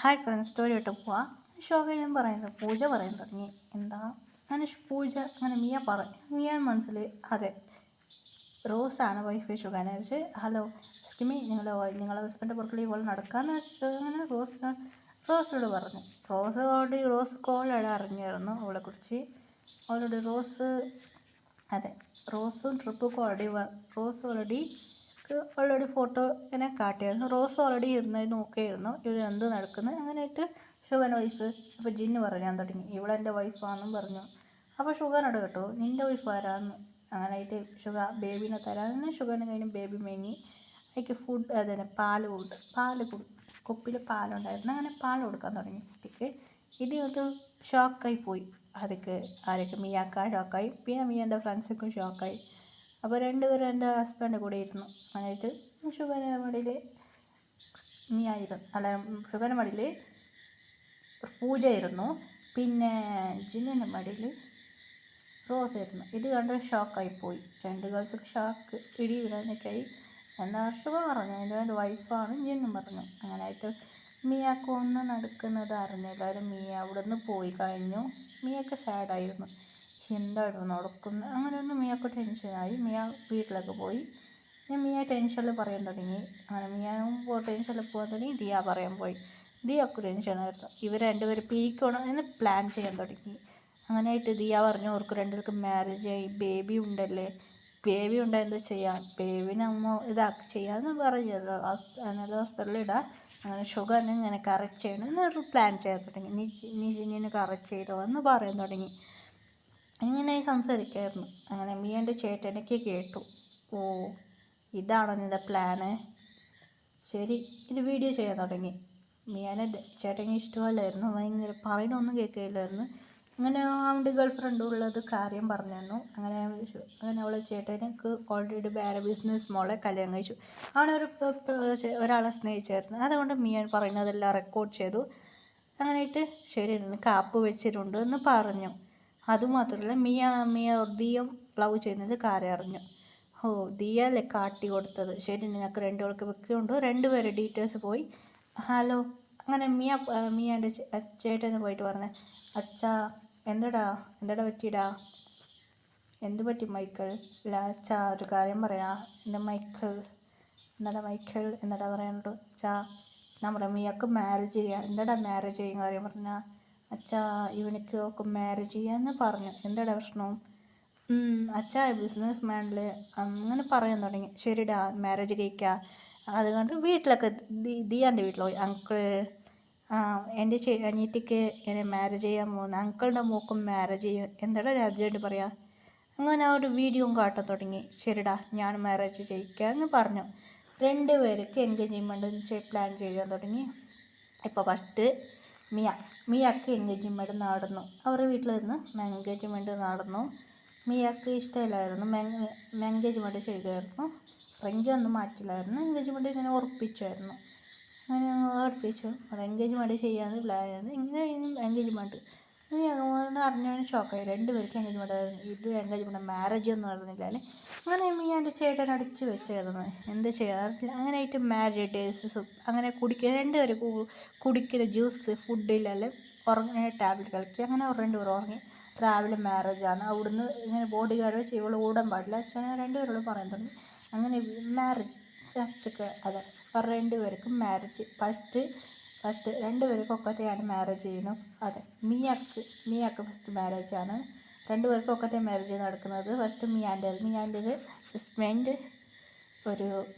Hi friends, story ഇട്ട് പോവാം. ഷോകയും പറയുന്നത് പൂജ പറയാൻ തുടങ്ങി. എന്താ അങ്ങനെ പൂജ അങ്ങനെ മിയ മനസ്സിൽ അതെ റോസാണ് വൈഫ് ഷുഗാനെ വെച്ച് ഹലോ സ്കിമി നിങ്ങളെ ഹസ്ബൻഡ് പുറക്കിൽ ഇവൾ നടക്കാമെന്ന് വെച്ചിട്ട് അങ്ങനെ റോസിനോട് പറഞ്ഞു. റോസ് കോളോട് അറിഞ്ഞായിരുന്നു അവളെക്കുറിച്ച്. അവളോട് റോസും ട്രിപ്പൊക്കെ ഓൾറെഡി ഫോട്ടോ ഇങ്ങനെ കാട്ടിയായിരുന്നു. റോസ് ഓൾറെഡി ഇരുന്നത് നോക്കിയായിരുന്നു ഇവർ എന്ത് നടക്കുന്നത്. അങ്ങനെയായിട്ട് ഷുഗൻ വൈഫ് അപ്പോൾ ജിന്ന് പറയാൻ തുടങ്ങി ഇവളെൻ്റെ വൈഫാണെന്നും പറഞ്ഞു. അപ്പോൾ ഷുഗനോട് കേട്ടോ നിൻ്റെ വൈഫ് ആരാന്ന്. അങ്ങനെയായിട്ട് ബേബീനെ തരാമെന്ന് ഷുഗറിന് കഴിഞ്ഞ് ബേബി മേങ്ങി അതിക്ക് ഫുഡ് അതന്നെ കുപ്പിയിൽ പാലുണ്ടായിരുന്നു. അങ്ങനെ പാൽ കൊടുക്കാൻ തുടങ്ങി കുട്ടിക്ക്. ഒരു ഷോക്കായി പോയി. ആരൊക്കെ മിയാക്ക ഷോക്കായി, പിന്നെ മിയൻ്റെ ഫ്രണ്ട്സൊക്കെ ഷോക്കായി. അപ്പോൾ രണ്ടുപേരും എൻ്റെ ഹസ്ബൻഡ് കൂടെ ഇരുന്നു. അങ്ങനെയായിട്ട് ഷുഗറിൻ്റെ മടിയിൽ ഷുഗറിൻ്റെ മടിയിൽ പൂജ ഇരുന്നു, പിന്നെ ജിന്നിൻ്റെ മടിയിൽ റോസ് ആയിരുന്നു. ഇത് കണ്ട് ഷോക്കായിപ്പോയി. രണ്ട് ഗേൾസൊക്കെ ഷോക്ക് ഇടി വിടാനൊക്കെയായി. എന്താ ഷുഗ പറഞ്ഞു എൻ്റെ വൈഫാണ് ജിന്നും പറഞ്ഞു. അങ്ങനെയായിട്ട് മിയാക്ക് ഒന്ന് നടക്കുന്നത് അറിഞ്ഞില്ല. മിയ അവിടെ നിന്ന് പോയി കഴിഞ്ഞു. മിയൊക്കെ സാഡായിരുന്നു. എന്തായിരുന്നു നടക്കുന്നത്. അങ്ങനെ ഒന്ന് മിയക്ക് ടെൻഷനായി. മിയ വീട്ടിലൊക്കെ പോയി. മിയ ടെൻഷനിൽ പറയാൻ തുടങ്ങി. അങ്ങനെ മിയാവും ടെൻഷനിൽ പോകാൻ തുടങ്ങി. ദിയ പറയാൻ പോയി. ദിയക്ക് ടെൻഷനായിരുന്നു. ഇവർ രണ്ടുപേരും പിരിക്കണം എന്ന് പ്ലാൻ ചെയ്യാൻ തുടങ്ങി. അങ്ങനെയായിട്ട് ദിയ പറഞ്ഞു അവർക്ക് രണ്ടുപേർക്കും മാരേജ് ആയി, ബേബി ഉണ്ടല്ലേ, ബേബി ഉണ്ടായി എന്താ ചെയ്യാം, ബേബിനെ അമ്മ ചെയ്യാമെന്ന് പറഞ്ഞല്ലോ, ഹോസ്പിറ്റലിലിടാം. അങ്ങനെ ഷുഗറിന് ഇങ്ങനെ കറക്റ്റ് ചെയ്യണം എന്നൊരു പ്ലാൻ ചെയ്യാൻ തുടങ്ങി. നീ കറക്റ്റ് ചെയ്തോ എന്ന് പറയാൻ തുടങ്ങി. ഇങ്ങനെ സംസാരിക്കായിരുന്നു. അങ്ങനെ മിയൻ്റെ ചേട്ടനൊക്കെ കേട്ടു. ഓ ഇതാണോ നിൻ്റെ പ്ലാന്, ശരി ഇത് വീഡിയോ ചെയ്യാൻ തുടങ്ങി. മിയാനെ ചേട്ടന് ഇഷ്ടമല്ലായിരുന്നു, ഭയങ്കര പറയണമൊന്നും കേൾക്കില്ലായിരുന്നു. അങ്ങനെ അവൻ്റെ ഗേൾ ഫ്രണ്ട് ഉള്ളത് കാര്യം പറഞ്ഞു. അങ്ങനെ അവളെ ചേട്ടനക്ക് ഓൾറെഡി വേറെ ബിസിനസ് മോളെ കല്യാണം കഴിച്ചു. ഒരാളെ സ്നേഹിച്ചായിരുന്നു. അതുകൊണ്ട് മിയാൻ പറയുന്നതെല്ലാം റെക്കോർഡ് ചെയ്തു. അങ്ങനെയായിട്ട് ശരി കാപ്പ് വെച്ചിട്ടുണ്ട് എന്ന് പറഞ്ഞു. അതുമാത്രമല്ല ദിയം ലവ് ചെയ്യുന്നത് കാര്യം അറിഞ്ഞു. ദിയല്ലേ കാട്ടി കൊടുത്തത്, ശരി നിങ്ങൾക്ക് രണ്ടുപേർക്ക് വെക്കുന്നുണ്ട്. രണ്ടുപേരെ ഡീറ്റെയിൽസ് പോയി. ഹലോ അങ്ങനെ മിയാൻ്റെ ചേട്ടന് പോയിട്ട് പറഞ്ഞേ, അച്ഛാ എന്താടാ പറ്റിയിടാ, എന്ത് പറ്റി മൈക്കിൾ? ഇല്ല അച്ഛാ ഒരു കാര്യം പറയാം. എൻ്റെ മൈക്കിൾ എന്താടാ പറയാനുണ്ട് അച്ഛാ, നമ്മുടെ മിയക്ക് മാരേജ് ചെയ്യാം. എന്താടാ മാരേജ് ചെയ്യും കാര്യം പറഞ്ഞാൽ അച്ഛാ ഇവനിക്ക് ഒക്കെ മാരേജ് ചെയ്യാമെന്ന് പറഞ്ഞു. എന്താടാ പ്രശ്നം? അച്ഛാ ബിസിനസ് മാനിൽ അങ്ങനെ പറയാൻ തുടങ്ങി. ശരിടാ മാരേജ് കഴിക്കാം. അതുകൊണ്ട് വീട്ടിലൊക്കെ ദിയാൻ്റെ വീട്ടിൽ പോയി. അങ്കിൾ എൻ്റെ അനിയത്തിക്ക് എന്നെ മാരേജ് ചെയ്യാൻ പോകുന്നു, അങ്കിളുടെ മോക്കും മാരേജ് ചെയ്യും, എന്താടാ രാജേട്ട് പറയാ. അങ്ങനെ ആ ഒരു വീഡിയോയും കാട്ടാൻ തുടങ്ങി. ശരിടാ ഞാൻ മാരേജ് ചെയ്യിക്കാമെന്ന് പറഞ്ഞു. രണ്ടുപേർക്ക് എൻഗേജ്മെൻറ്റ് പ്ലാൻ ചെയ്യാൻ തുടങ്ങി. ഇപ്പോൾ ഫസ്റ്റ് മിയക്ക് എൻഗേജ്മെൻറ്റ് നടന്നു. അവരുടെ വീട്ടിൽ നിന്ന് എൻഗേജ്മെൻറ്റ് നടന്നു. മിയക്ക് ഇഷ്ടമില്ലായിരുന്നു. എൻഗേജ്മെൻറ്റ് ചെയ്തായിരുന്നു. റിംഗ് ഒന്നും മാറ്റില്ലായിരുന്നു. എൻഗേജ്മെൻറ്റ് ഇങ്ങനെ ഉറപ്പിച്ചായിരുന്നു. അങ്ങനെ അത് എൻഗേജ്മെൻറ്റ് ചെയ്യാമെന്ന് പ്ലാനായിരുന്നു. ഇങ്ങനെ എൻഗേജ്മെൻറ്റ് അറിഞ്ഞാൽ ഷോക്കായി. രണ്ടുപേർക്ക് എൻഗേജ്മെൻറ്റ് ആയിരുന്നു. ഇത് എൻഗേജ്മെൻറ്റ് മാരേജ് ഒന്നും നടന്നില്ല. അങ്ങനെ മിയാൻ്റെ ചേട്ടൻ അടിച്ച് വെച്ചായിരുന്നു. എന്ത് ചെയ്യാറില്ല. അങ്ങനെയായിട്ട് മാരേജ് ഡേയ്സ് അങ്ങനെ രണ്ടുപേരും കുടിക്കുന്ന ജ്യൂസ് ഫുഡിലെല്ലാം ഉറങ്ങുന്ന ടാബ്ലറ്റ് കളിക്കുക. അങ്ങനെ അവർ രണ്ടുപേരും ഉറങ്ങി. രാവിലെ മാരേജാണ്. അവിടുന്ന് ഇങ്ങനെ ബോഡി ഗാർഡ് വെച്ച് ഇവൾ ഓടാൻ പാടില്ല. അച്ഛനെ രണ്ടുപേരോട് പറയാൻ തുടങ്ങി. അങ്ങനെ മാരേജ് ചർച്ചൊക്കെ രണ്ടുപേർക്കും മാരേജ് ഫസ്റ്റ് രണ്ടുപേർക്കും ഒക്കത്തെയാണ് മാരേജ് ചെയ്യുന്നത്. മിയക്ക് ഫസ്റ്റ് മാരേജാണ്. രണ്ടുപേർക്കും ഒക്കത്തെ മാരേജ് നടക്കുന്നത്. ഫസ്റ്റ് മിയാൻ്റേത് ഹസ്ബൻഡ്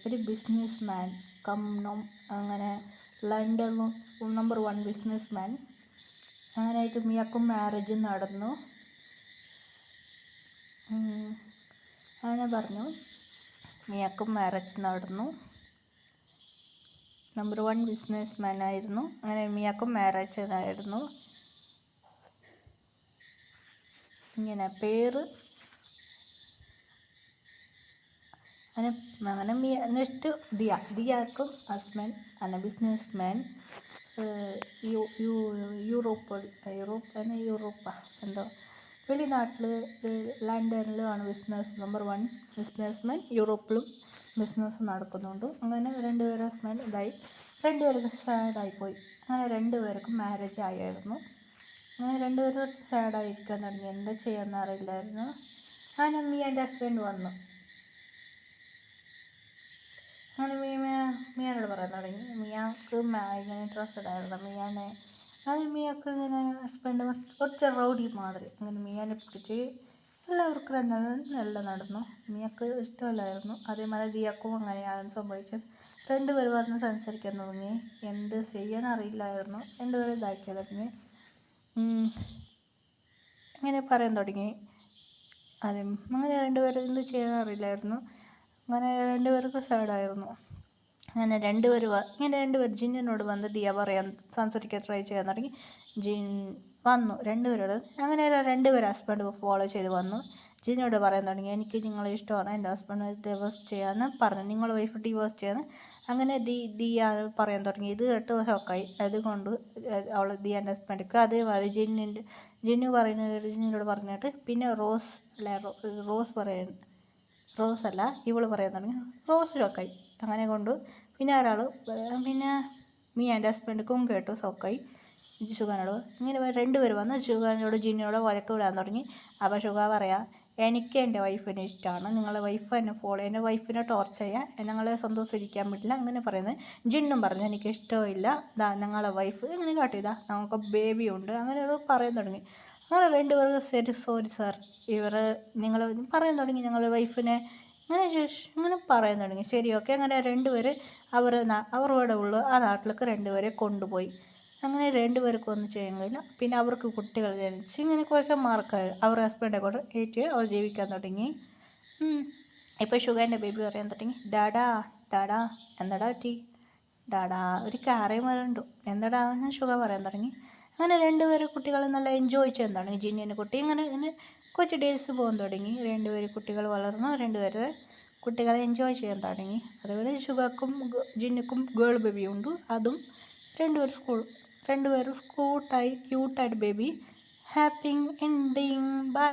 ഒരു ബിസിനസ് മാൻ അങ്ങനെ ലണ്ടനിലും നമ്പർ 1 ബിസിനസ് മാൻ. അങ്ങനെയായിട്ട് മിയക്കും മാരേജ് നടന്നു. അങ്ങനെ പറഞ്ഞു മിയക്കും മാരേജ് നടന്നു. നമ്പർ 1 ബിസിനസ് മാൻ ആയിരുന്നു. അങ്ങനെ മിയക്കും മാരേജ് ആയിരുന്നു. ഇങ്ങനെ പേര് അങ്ങനെ നെക്സ്റ്റ് ദിയാക്കും ഹസ്ബൻഡ് അല്ല ബിസിനസ് മാൻ യൂറോപ്പ് എന്തോ വെളിനാട്ടിൽ ലണ്ടനിലുമാണ് നമ്പർ 1 ബിസിനസ് മാൻ. യൂറോപ്പിലും ബിസിനസ് നടക്കുന്നുണ്ട്. അങ്ങനെ രണ്ടുപേരും ഹസ്ബൻഡ് രണ്ടുപേരും സാഡായിപ്പോയി. അങ്ങനെ രണ്ടുപേർക്കും മാരേജ് ആയിരുന്നു. അങ്ങനെ രണ്ടുപേരും കുറച്ച് സാഡായിരിക്കാൻ തുടങ്ങി, എന്താ ചെയ്യാമെന്ന് അറിയില്ലായിരുന്നു. അങ്ങനെ മിയാൻ്റെ ഹസ്ബൻഡ് വന്നു. അങ്ങനെ മിയാനോട് പറയാൻ തുടങ്ങി. മിയാക്ക് ഇങ്ങനെ ഇൻട്രസ്റ്റഡ് ആയിരുന്നു മിയാനെ. അങ്ങനെ മിയാക്ക് ഇങ്ങനെ ഹസ്ബൻഡ് കുറച്ച് റൗഡി മാതിരി അങ്ങനെ മിയാനെ പിടിച്ച് എല്ലാവർക്കും നല്ല നടന്നു. മിയക്ക് ഇഷ്ടമല്ലായിരുന്നു. അതേമാതിരി ദിയക്കും അങ്ങനെയാണ് സംഭവിച്ചത്. രണ്ടുപേർ പറഞ്ഞ് സംസാരിക്കാൻ തുടങ്ങി. എന്ത് ചെയ്യാൻ അറിയില്ലായിരുന്നു. രണ്ടുപേരും ഇതാക്കിയ തുടങ്ങി, ഇങ്ങനെ പറയാൻ തുടങ്ങി. അങ്ങനെ രണ്ടുപേരും എന്ത് ചെയ്യാൻ അറിയില്ലായിരുന്നു. അങ്ങനെ രണ്ടുപേർക്കും സാഡായിരുന്നു. അങ്ങനെ രണ്ടുപേർ ജിന്നിനോട് വന്ന് ദിയ പറയാൻ സംസാരിക്കാൻ ട്രൈ ചെയ്യാൻ തുടങ്ങി. ജിൻ വന്നു രണ്ടുപേരോട്. അങ്ങനെ രണ്ടുപേരും ഹസ്ബൻഡ് ഫോളോ ചെയ്ത് വന്നു. ജിന്നിനോട് പറയാൻ തുടങ്ങി, എനിക്ക് നിങ്ങളെ ഇഷ്ടമാണ്, എൻ്റെ ഹസ്ബൻഡ് ഡിവോഴ്സ് ചെയ്യാമെന്ന് പറഞ്ഞു, നിങ്ങളുടെ വൈഫ് ഡിവോഴ്സ് ചെയ്യാന്ന്. അങ്ങനെ ദിയ പറയാൻ തുടങ്ങി. ഇത് കേട്ട് ഷോക്കായി. അതുകൊണ്ട് അവൾ ദിയാൻ്റെ ഹസ്ബൻഡിക്ക് അതേമാതിരി ജിന്നിനോട് പറഞ്ഞിട്ട് പിന്നെ റോസ് അല്ല ഇവള് പറയാൻ തുടങ്ങി. റോസ് ഷോക്കായി. അങ്ങനെ കൊണ്ട് പിന്നെ മിയാൻ്റെ ഹസ്ബൻഡിക്കും കേട്ടു, ഷോക്കായി. ഷുഗാനോട് ഇങ്ങനെ രണ്ടുപേർ വന്ന് ഷുഗാനോട് ജിന്നിനോട് വഴക്ക് വിടാൻ തുടങ്ങി. അപ്പോൾ ഷുഗ പറയാം, എനിക്ക് എൻ്റെ വൈഫിനെ ഇഷ്ടമാണ്, നിങ്ങളെ വൈഫ് എന്നെ എൻ്റെ വൈഫിനെ ടോർച്ചർ ചെയ്യുക, ഞങ്ങളെ സന്തോഷിക്കാൻ പറ്റില്ല അങ്ങനെ പറയുന്നത്. ജിന്നും പറഞ്ഞു, എനിക്ക് ഇഷ്ടമില്ല, ഞങ്ങളെ വൈഫ് ഇങ്ങനെ കാട്ടിയതാ, നമുക്ക് ബേബി ഉണ്ട് അങ്ങനെ പറയാൻ തുടങ്ങി. അങ്ങനെ രണ്ടുപേർക്ക് ശരി സോറി സാർ നിങ്ങൾ പറയാൻ തുടങ്ങി, ഞങ്ങളുടെ വൈഫിനെ ഇങ്ങനെ പറയാൻ തുടങ്ങി. ശരി ഓക്കെ. അങ്ങനെ രണ്ടുപേർ അവരുടെ ഉള്ള ആ നാട്ടിലേക്ക് രണ്ടുപേരെ കൊണ്ടുപോയി. അങ്ങനെ രണ്ടുപേർക്കും ഒന്നും ചെയ്യാൻ കഴിയില്ല. പിന്നെ അവർക്ക് കുട്ടികൾ ജനിച്ച് ഇങ്ങനെ കുറച്ച് മാർക്കായി അവർ ഹസ്ബൻഡെ കൊണ്ട് ഏറ്റ് അവർ ജീവിക്കാൻ തുടങ്ങി. ഇപ്പോൾ ഷുഗറിൻ്റെ ബേബി പറയാൻ തുടങ്ങി, ഡാഡാ എന്താടാ പറ്റി, ഡാഡാ ഒരു കാറേമാരുണ്ടോ, എന്താടാ ഷുഗർ പറയാൻ തുടങ്ങി. അങ്ങനെ രണ്ടുപേരും കുട്ടികൾ നല്ല എൻജോയ് ചെയ്യാൻ തുടങ്ങി. ജിന്നിൻ്റെ കുട്ടി ഇങ്ങനെ കുറച്ച് ഡേയ്സ് പോകാൻ തുടങ്ങി. രണ്ടുപേരും കുട്ടികൾ വളർന്നു, രണ്ടുപേരെ കുട്ടികളെ എൻജോയ് ചെയ്യാൻ തുടങ്ങി. അതുപോലെ ഷുഗർക്കും ജിന്നിക്കും ഗേൾ ബേബി ഉണ്ട്. അതും രണ്ടുപേരും ക്യൂട്ടായിട്ട് ബേബി. Happy ending. ബൈ.